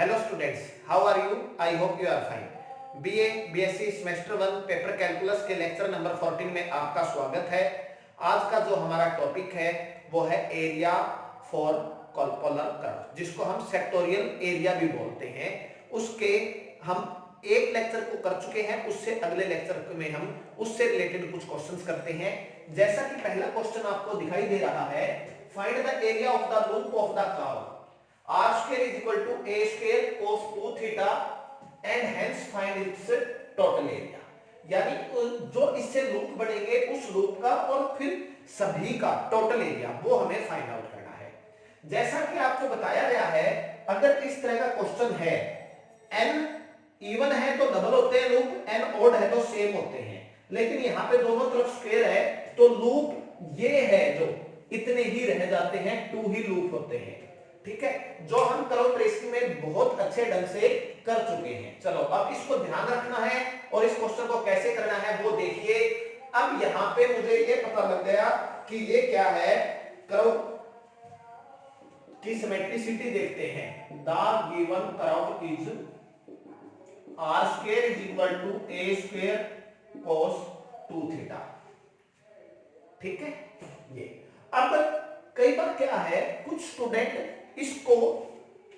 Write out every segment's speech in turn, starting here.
Hello students, how are you? I hope you are fine. BA BSc semester 1 paper calculus के lecture number 14 में आपका स्वागत है। आज का जो हमारा टॉपिक है वो है एरिया फॉर पोलर कर्व, जिसको हम सेक्टोरियल एरिया भी बोलते हैं। उसके हम एक लेक्चर को कर चुके हैं, उससे अगले लेक्चर में हम उससे रिलेटेड कुछ क्वेश्चंस करते हैं। जैसा कि पहला क्वेश्चन आपको दिखाई दे रहा है, find the area of the loop of the curve r square is equal to a square cos 2 theta and hence find its total area। यानी जो इससे लूप बनेंगे उस लूप का और फिर सभी का टोटल एरिया वो हमें फाइंड आउट करना है। जैसा कि आपको बताया गया है, अगर इस तरह का क्वेश्चन है, n इवन है तो डबल होते हैं लूप, n ऑड है तो सेम होते हैं, लेकिन यहाँ पे दोनों तरफ स्क्वायर है तो लूप ये है जो इतने ही रह जाते हैं, 2 ही लूप होते हैं। ठीक है, जो हम कर्व ट्रेसिंग में बहुत अच्छे ढंग से कर चुके हैं। चलो अब इसको ध्यान रखना है और इस क्वेश्चन को कैसे करना है वो देखिए। अब यहाँ पे मुझे ये पता लग गया कि ये क्या है, कर्व की सिमेट्रिसिटी देखते हैं। The given curve is r square is equal to a square cos 2 theta। ठीक है, ये अब कई बार क्या है, कुछ स्टूडेंट इसको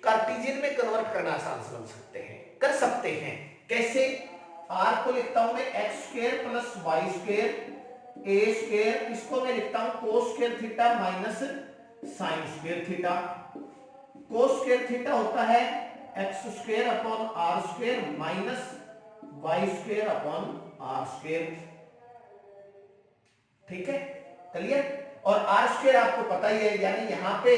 कार्टेशियन में कन्वर्ट करना आसान समझ सकते हैं, कर सकते हैं। कैसे? r को लिखता हूं मैं x square plus Y square a square, इसको मैं लिखता हूं cos square theta minus sine square theta. cos square theta होता है x square upon r square minus Y square upon r square. ठीक है, क्लियर? और r स्क्वायर आपको पता ही है, यानी यहां पे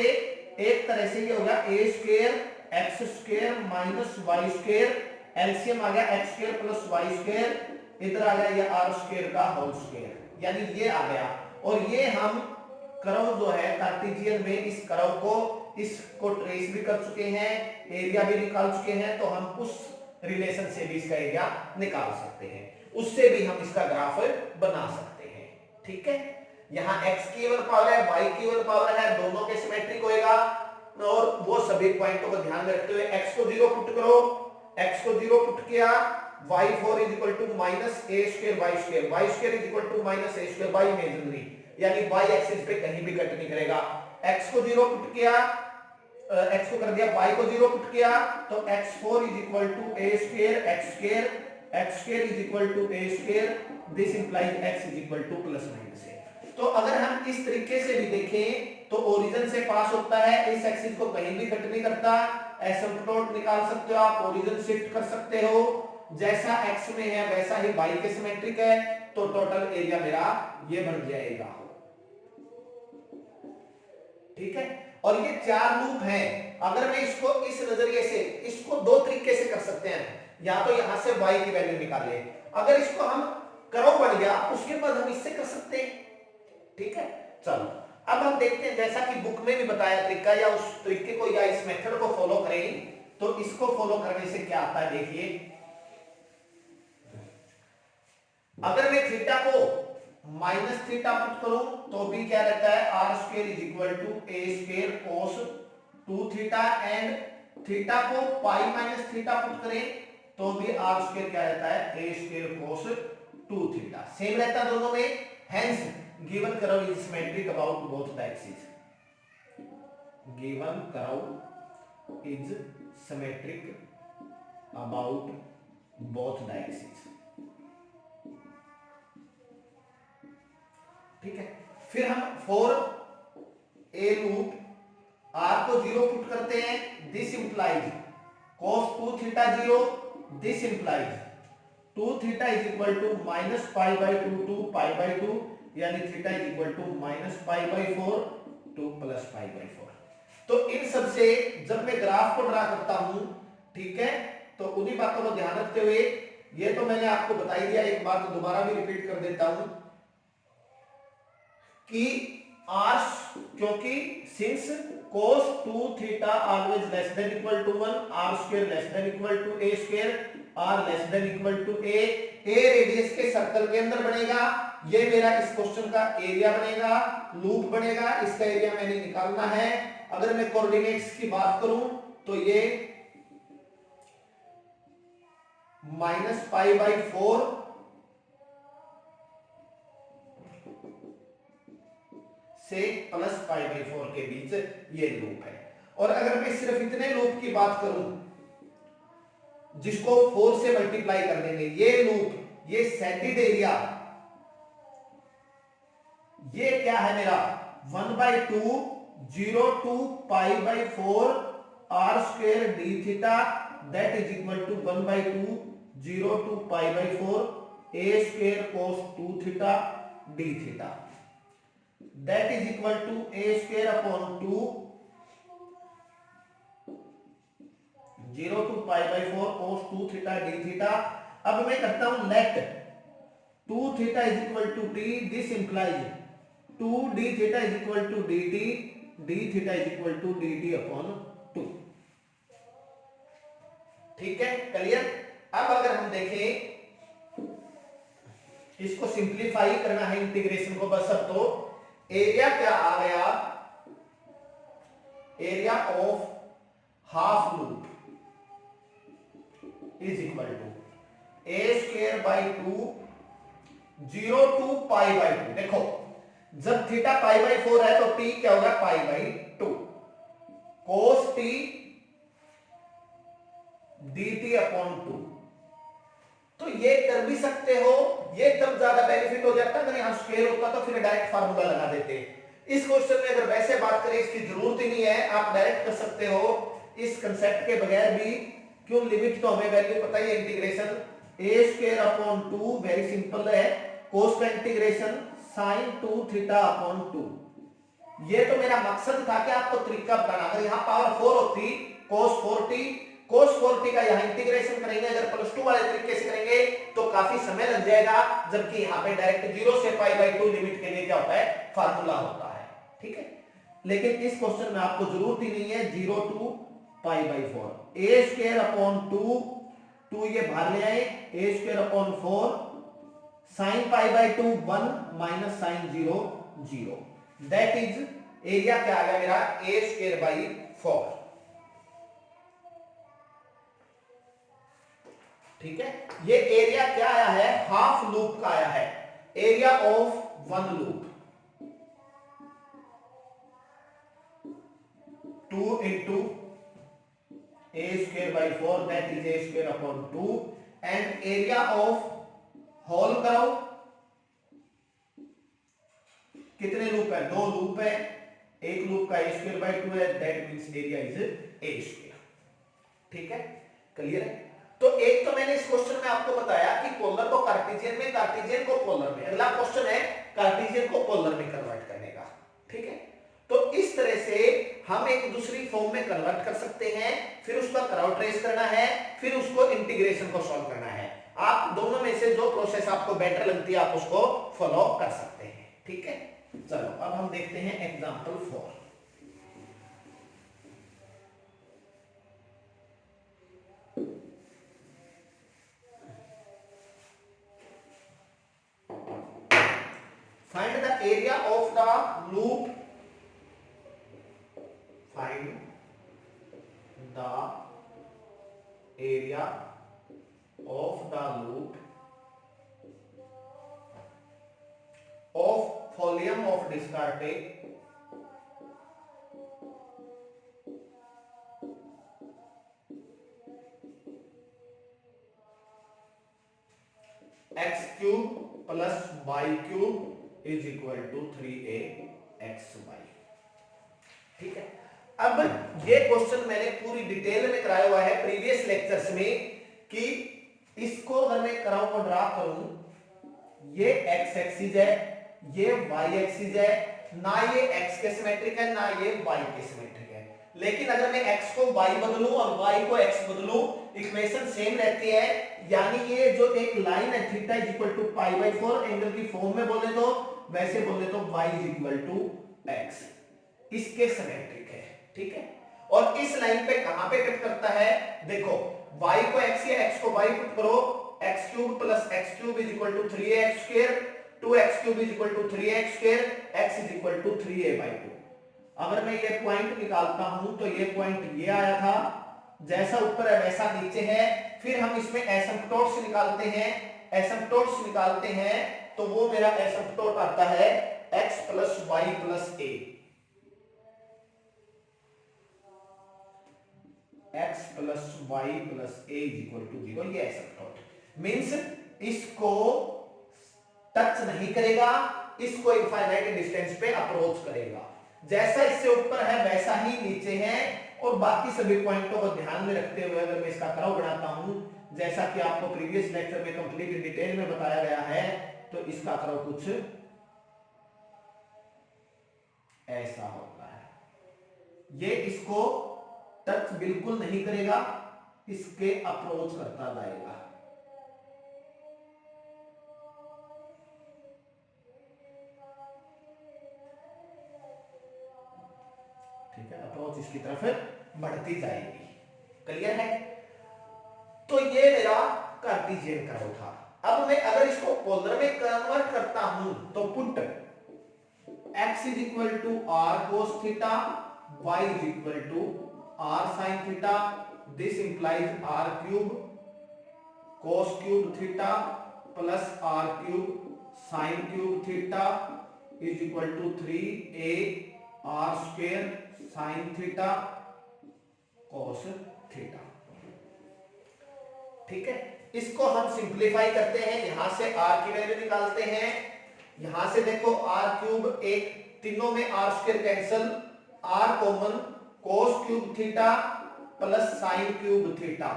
एक तरह से ये हो गया a square x square minus Y square, LCM आ गया x square plus Y square, इधर आ गया ये r स्क्वायर का होल स्क्वायर, यानी ये आ गया। और ये हम कर्व जो है कार्टेशियन में इस कर्व को इसको ट्रेस भी कर चुके हैं, एरिया भी निकाल चुके हैं, तो हम उस रिलेशन से भी इसका एरिया निकाल सकते हैं, उससे भी हम इसका ग्राफ बना सकते हैं। ठीक है, यहाँ x की इवन पावर है, y की इवन पावर है, दोनों के सिमेट्रिक होएगा। और वो सभी पॉइंटों को ध्यान में रखते हुए x को 0 पुट करो, x को 0 पुट किया, y4 is equal to minus a square y square, y square is equal to minus a square y imaginary, यानी y एक्सिस पे कहीं भी कट नहीं करेगा। x को 0 पुट किया, x को कर दिया, y को 0 पुट किया, तो x4 is equal to a square x square is equal to a square, this implies x is equal to plus minus a। तो अगर हम इस तरीके से भी देखें तो ओरिजिन से पास होता है, इस एक्सिस को कहीं भी कट नहीं करता, एसिम्पटोट निकाल सकते हो आप, ओरिजिन शिफ्ट कर सकते हो, जैसा x में है वैसा ही y के सिमेट्रिक है, तो टोटल एरिया मेरा ये बन जाएगा। ठीक है, और ये 4 लूप हैं। अगर मैं इसको इस नजरिए से, इसको 2 तरीके से कर सकते हैं, या तो यहां से y की वैल्यू निकाले, अगर इसको हम कर्व बन गया उसके बाद हम इससे कर सकते हैं। ठीक है, चलो अब हम देखते हैं, जैसा कि बुक में भी बताया तरीका, या उस तरीके को या इस मेथड को फॉलो करें तो इसको फॉलो करने से क्या आता है। देखिए, अगर मैं थीटा को माइनस थीटा पुट करूं तो भी क्या रहता है, r square is equal to a square cos 2 theta, and theta को पाई माइनस थीटा पुट करें तो भी r स्क्वायर क्या रहता है, a square cos 2 theta, same रहता है दोनों में। Hence given curve is symmetric about both the axes, given curve is symmetric about both the axes। ठीक है, फिर हम फॉर ए लूप r को 0 पुट करते हैं, this implies cos 2 theta 0, this implies 2 theta is equal to minus pi by 2 to pi by 2, यानी theta is equal to minus pi by 4 to plus pi by 4। तो इन सब से जब मैं graph को ड्रा करता हूं, ठीक है, तो उन्हीं बातों को ध्यान रखते हुए, ये तो मैंने आपको बता ही दिया, एक बात दोबारा भी रिपीट कर देता हूं कि r, क्योंकि since cos 2 theta always less than equal to 1, r square less than equal to a square, r less than equal to a radius के सर्कल के अंदर बनेगा, ये मेरा इस क्वेश्चन का एरिया बनेगा, लूप बनेगा, इसका एरिया मैंने निकालना है। अगर मैं कोऑर्डिनेट्स की बात करूं तो ये माइनस पाई बाई 4 से प्लस पाई बाई 4 के बीच ये लूप है। और अगर मैं सिर्फ इतने लूप की बात करूं जिसको 4 से मल्टीप्लाई कर देंगे, ये लूप, ये सेंटेड एरिया, ये क्या है मेरा 1/2 0 to pi by 4 R square D theta that is equal to 1/2 0 to pi by 4 A square cos 2 theta D theta that is equal to A square upon 2 0 to pi by 4 cos 2 theta D theta. अब मैं करता हूं let 2 theta is equal to T, this implies 2 D theta is equal to D T, D theta is equal to D T upon 2। ठीक है, clear. अब अगर हम देखें, इसको सिंप्लीफाई करना है इंटीग्रेशन को बस। अब तो एरिया क्या आ गया, area of half loop is equal to A square by 2 0 to pi by 2। देखो जब थीटा पाई बाई 4 है तो टी क्या होगा पाई by 2 cos t D T upon 2। तो ये कर भी सकते हो, ये तब ज्यादा बेनिफिट हो जाता है अगर यहां स्क्वायर होता तो फिर डायरेक्ट फार्मूला लगा देते। इस क्वेश्चन में अगर वैसे बात करें इसकी जरूरत ही नहीं है, आप डायरेक्ट कर सकते हो इस कंसेप्ट के बगैर भी। क्यों, लिमिट तो हमें वैल्यू पता ही है, इंटीग्रेशन ए स्क्वायर अपॉन 2 वेरी सिंपल है, कोस का इंटीग्रेशन साइन 2 थीटा अपॉन 2। ये तो मेरा मकसद था कि आपको तरीका बताना। अगर यहां पावर 4 होती कोस 4t का यहां इंटीग्रेशन करेंगे, अगर +2 वाले तरीके से करेंगे तो काफी समय लग जाएगा, जबकि यहां पे डायरेक्ट 0 से पाई बाई 2 लिमिट के लिए क्या होता है फार्मूला होता है। ठीक है, लेकिन इस क्वेश्चन में आपको जरूरत ही नहीं है 0 to pi by 4। A square upon 2 ये बाहर ले आए, a square upon 4 sine pi by 2 1 minus sine 0 0 that is area क्या आ गया मेरा ए स्क्वायर बाई 4। ठीक है, ये एरिया क्या आया है हाफ लूप का आया है, area of one loop 2 into a square by 4 that is a square upon 2 and area of whole करो, कितने लूप है, 2 लूप है, एक लूप का a square by 2 है, that means area is a square। ठीक है, क्लियर है। तो एक तो मैंने इस क्वेश्चन में आपको बताया कि पोलर को कार्टेशियन में, कार्टेशियन को पोलर में। अगला क्वेश्चन है कार्टेशियन को पोलर में कन्वर्ट करने का। ठीक है, तो इस तरह से हम एक दूसरी फॉर्म में कन्वर्ट कर सकते हैं, फिर उसका कर्व ट्रेस करना है, फिर उसको इंटीग्रेशन को सॉल्व करना है। आप दोनों में से जो प्रोसेस आपको बेटर लगती है आप उसको फॉलो कर सकते हैं। ठीक है, चलो अब हम देखते हैं example 4। Find the area of the loop. Find the area of the loop of volume of Descartes x cube plus y cube is equal to 3aXy। ठीक है, अब ये क्वेश्चन मैंने पूरी डिटेल में कराया हुआ है प्रीवियस लेक्चर्स में कि इसको अगर मैं कर्व को ड्रा करूं, ये x एक्सिस है, ये y एक्सिस है, ना ये x के सिमेट्रिक है ना ये y के सिमेट्रिक है। लेकिन अगर मैं x को y बदलूं और y को x बदलूं, इक्वेशन सेम रहती है। यानी ये जो एक लाइन है theta is equal to pi by 4 angle की फॉर्म में बोले तो, वैसे बोले तो y is equal to x इसके सिमेट्रिक है। ठीक है, और इस लाइन पे कहां पे कट करता है, देखो y को x या x को y पुट करो, x cube plus x cube is equal to 3ax square, 2x cube is equal to 3x square, x is equal to 3a by 2। अगर मैं ये पॉइंट निकालता हूं तो ये पॉइंट ये आया था जैसा ऊपर है वैसा नीचे है। फिर हम इसमें एसिम्पटोट्स निकालते हैं, एसिम्पटोट्स निकालते हैं तो वो मेरा एसिम्पटोट आता है x plus Y plus A, x plus Y plus A is equal to 0। ये एसिम्पटोट मींस इसको टच नहीं करेगा, इसको इनफाइनाइट डिस्टेंस पे अप्रोच करेगा। जैसा इससे ऊपर है वैसा ही नीचे है। और बाकी सभी पॉइंटों को ध्यान में रखते हुए अगर मैं इसका कर्व बनाता हूं, जैसा कि आपको प्रीवियस लेक्चर में कंप्लीट डिटेल में बताया गया है, तो इसका कर्व कुछ ऐसा होता है। ये इसको टच बिल्कुल नहीं करेगा, इसके अप्रोच करता जाएगा। ठीक है, अप्रोच इसकी तरफ बढ़ती जाएगी। क्लियर है? तो ये मेरा कार्टेशियन कर्व था। अब मैं अगर इसको पोलर में कन्वर्ट करता हूं तो put x is equal to R cos theta, y is equal to R sine theta, this implies R cube cos cube theta plus R cube sine cube theta is equal to 3a R square sine theta cos theta. ठीक है, इसको हम simplify करते हैं, यहां से r की value निकालते हैं। यहां से देखो r क्यूब, एक तीनों में r square cancel, r common, cos cube theta plus sine cube theta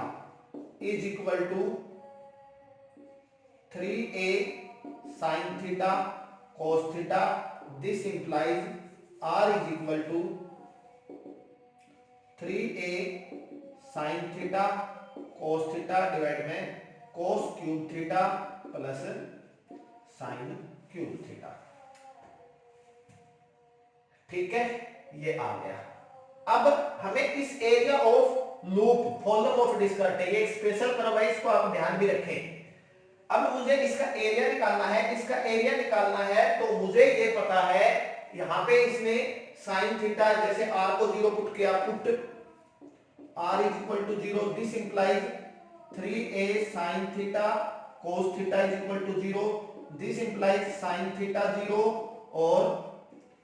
is equal to 3a sine theta cos theta. This implies r is equal to 3a sine theta cos theta divide में cos cube theta plus sine cube theta. ठीक है, ये आ गया। अब हमें इस area of loop फॉलोम ऑफ डिस्क ये एक स्पेशल कर्व है, इसको आप ध्यान भी रखें। अब मुझे इसका एरिया निकालना है, इसका एरिया निकालना है तो मुझे ये पता है, यहां पे इसने साइन थीटा जैसे r को 0 पुट किया, put r is equal to 0, this implies 3a sin theta cos theta is equal to 0, this implies sin theta 0 और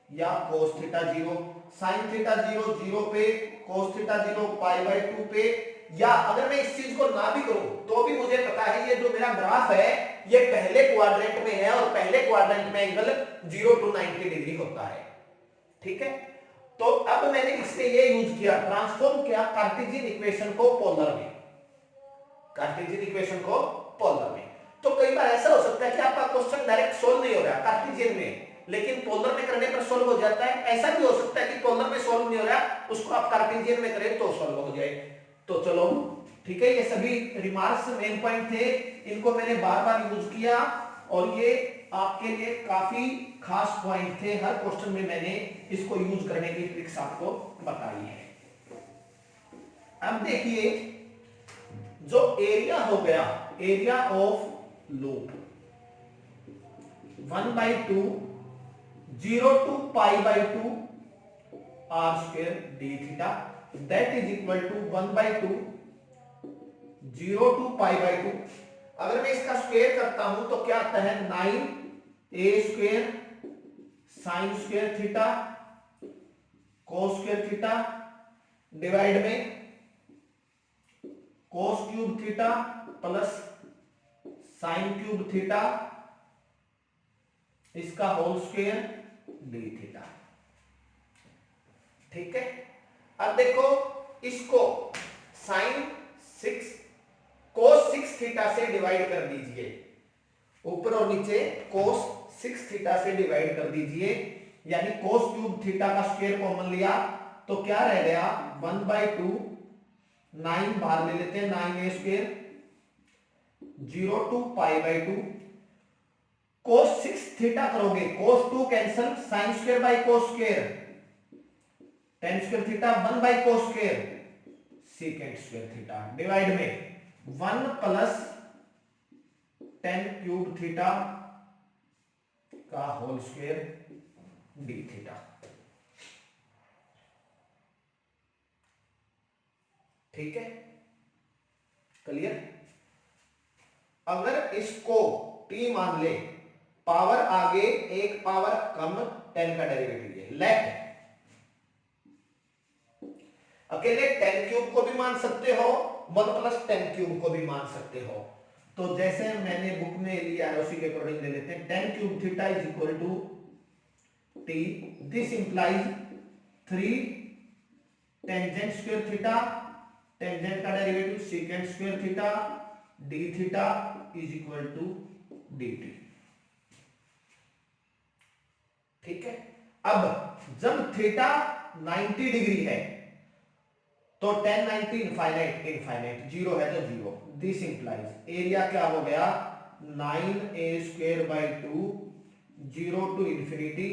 या cos थीटा 0। sin थीटा 0 0 पे, cos थीटा 0 पाई बाय 2 पे। या अगर मैं इस चीज को ना भी करूं तो भी मुझे पता है ये जो मेरा ग्राफ है ये पहले क्वाड्रेंट में है और पहले क्वाड्रेंट में एंगल 0 to 90 डिग्री होता है। ठीक है, तो अब मैंने इसमें ये यूज किया, ट्रांसफॉर्म किया कार्टेशियन इक्वेशन को पोलर में, कार्टेशियन इक्वेशन को पोलर में। तो कई बार ऐसा हो सकता है कि आपका क्वेश्चन डायरेक्ट सोल्व नहीं हो रहा कार्टेशियन में, लेकिन पोलर में करने पर सोल्व हो जाता है। ऐसा भी हो सकता है कि पोलर में सोल्व नहीं हो रहा, उसको आप कार्टेशियन में करें तो सोल्व हो जाए। तो चलो ठीक है, ये सभी रिमार्क्स मेन पॉइंट थे, इनको मैंने बार बार यूज किया और ये आपके लिए काफी खास पॉइंट थे। हर क्वेश्चन में मैंने इसको यूज करने की ट्रिक्स आपको बताई है। अब देखिए, जो एरिया हो गया, area of loop 1/2 0 to pi by 2 r square d theta, that is equal to 1/2 0 to pi by 2। अगर मैं इसका स्क्वायर करता हूं तो क्या आता है, 9a square sine square theta cos square theta divide में cos cube theta plus sine cube theta इसका होल स्क्वायर डी थीटा। ठीक है, अब देखो इसको साइन 6 कोस 6 थीटा से डिवाइड कर दीजिए, ऊपर और नीचे कोस 6 थीटा से डिवाइड कर दीजिए, यानी कोस क्यूब थीटा का स्क्वायर कॉमन लिया तो क्या रह गया, 1/2 9 बाहर ले लेते हैं, 9a square 0 to pi by 2 cos 6 theta करोगे, कोस 2 cancel, sine square by cos square tan square theta 1 by cos square second square theta divide में 1 प्लस tan क्यूब थीटा का होल स्क्वायर डी थीटा। ठीक है, clear. अगर इसको t मान ले, power आगे एक पावर कम 10 का डेरिवेटिव है, लेट अकेले 10 क्यूब को भी मान सकते हो, 1 प्लस 10 क्यूब को भी मान सकते हो। तो जैसे मैंने बुक में लिया है उसी के अकॉर्डिंग ले लेते हैं। 10 cube theta is equal to t, this implies 3 tangent square theta, tangent का derivative secant square theta, d theta is equal to dt। ठीक है, अब जब थीटा 90 डिग्री है तो tan 90 इनफाइनाइट, इनफाइनाइट, जीरो है तो जीरो। दिस इंप्लाइज एरिया क्या हो गया, 9a square by 2, 0 to infinity,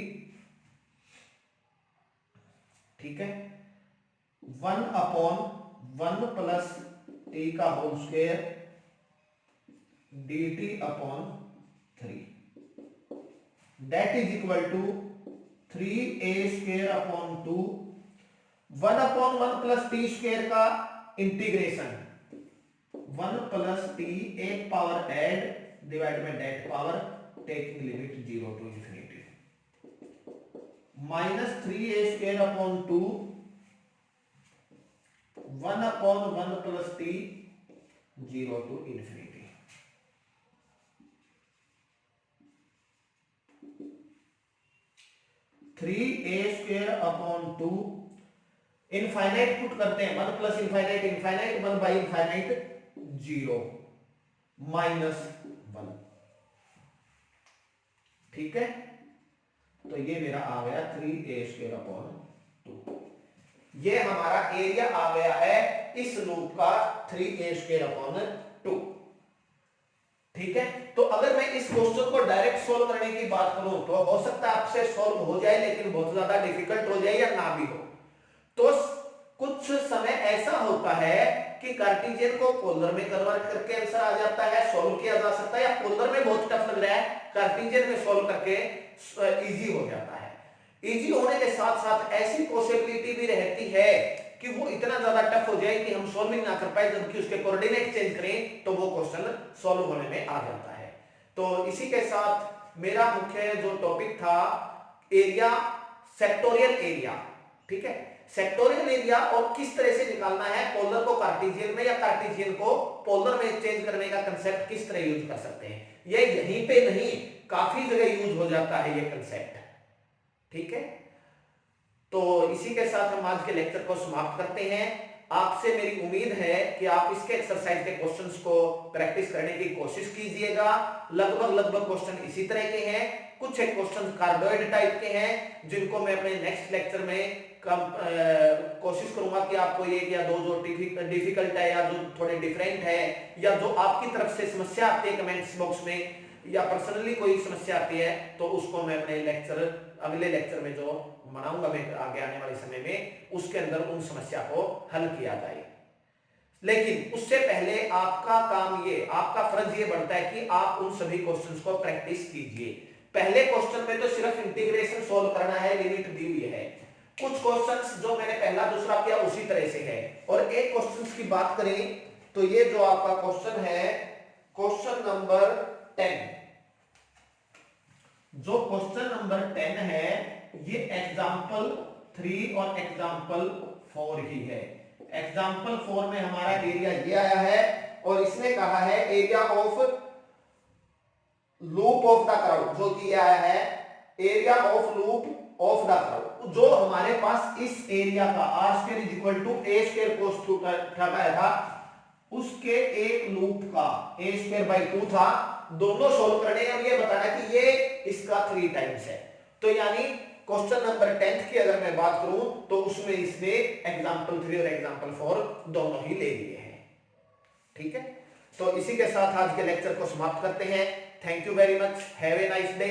ठीक है, 1 अपॉन 1 प्लस t का whole square dt upon 3, that is equal to 3a square upon 2, 1 upon 1 plus T square का integration, 1 plus T एक power add divide by that power taking limit 0 to infinity, minus 3a square upon 2, 1 upon 1 plus T 0 to infinity. Three A square upon 2, infinite put करते हैं, 1 plus infinite infinite, 1 by infinite 0 minus 1, ठीक है। तो ये मेरा आ गया 3a square upon 2, ये हमारा एरिया आ गया है इस लूप का 3a स्क्वायर अपॉन 2, ठीक है। तो अगर मैं इस क्वेश्चन को डायरेक्ट सोल्व करने की बात करूं तो हो सकता है आपसे सोल्व हो जाए, लेकिन बहुत ज्यादा डिफिकल्ट हो जाए या ना भी हो। तो कुछ समय ऐसा होता है कि कार्टेशियन को पोलर में कन्वर्ट करके आंसर आ जाता है, सोल्व किया जा सकता है, या पोलर में बहुत टफ लग रहा है, कार्टेशियन में सोल्व करके इजी हो जाता है। इजी होने के साथ साथ ऐसी पॉसिबिलिटी भी रहती है कि वो इतना ज्यादा टफ हो जाए कि हम सॉल्विंग ना कर पाए, जबकि उसके कोऑर्डिनेट चेंज करें तो वो क्वेश्चन सॉल्व होने में आ जाता है। तो इसी के साथ मेरा मुख्य जो टॉपिक था एरिया, सेक्टोरियल एरिया, ठीक है, सेक्टोरियल एरिया और किस तरह से निकालना है, पोलर को कार्टेशियन में या कार्टेशियन को पोलर में चेंज करने का कंसेप्ट किस तरह यूज कर सकते हैं, ये यहीं पे नहीं काफी जगह यूज हो जाता है ये कंसेप्ट, ठीक है। तो इसी के साथ हम आज के लेक्चर को समाप्त करते हैं। आपसे मेरी उम्मीद है कि आप इसके एक्सरसाइज के क्वेश्चंस को प्रैक्टिस करने की कोशिश कीजिएगा। लगभग क्वेश्चन इसी तरह के हैं, कुछ एक क्वेश्चन कार्डोइड टाइप के हैं जिनको मैं अपने नेक्स्ट लेक्चर में कोशिश करूंगा कि आपको एक या दो जो डिफिकल्ट है या जो थोड़े डिफरेंट है या जो आपकी तरफ से समस्या आती है कमेंट्स बॉक्स में या पर्सनली कोई समस्या आती है तो उसको मैं अपने अगले लेक्चर में जो बनाऊंगा मैं आगे आने वाले समय में, उसके अंदर उन समस्या को हल किया जाए। लेकिन उससे पहले आपका काम ये, आपका फर्ज ये बनता है कि आप उन सभी क्वेश्चंस को प्रैक्टिस कीजिए। पहले क्वेश्चन में तो सिर्फ इंटीग्रेशन सॉल्व करना है, लिमिट दी हुई है। कुछ क्वेश्चंस जो मैंने पहला दूसरा किया उसी तरह से है। और एक क्वेश्चंस की बात करें तो ये जो आपका क्वेश्चन है, क्वेश्चन नंबर 10, जो क्वेश्चन नंबर 10 है ये एग्जाम्पल 3 और एग्जाम्पल 4 ही है। एग्जाम्पल 4 में हमारा एरिया ये आया है और इसने कहा है area of loop of the crowd, जो कि आया है area of loop of the crowd. जो हमारे पास इस एरिया का r square is equal to a square cos theta आया था, उसके एक लूप का a स्क्वायर बाई 2 था। दोनों सोल्व करने और ये बताना कि ये इसका 3 टाइम्स है। तो यानी क्वेश्चन नंबर 10 की अगर मैं बात करूं तो उसमें इसने एग्जांपल 3 और एग्जांपल 4 दोनों ही ले लिए हैं, ठीक है। तो इसी के साथ आज के लेक्चर को समाप्त करते हैं। Thank you very much, have a nice day.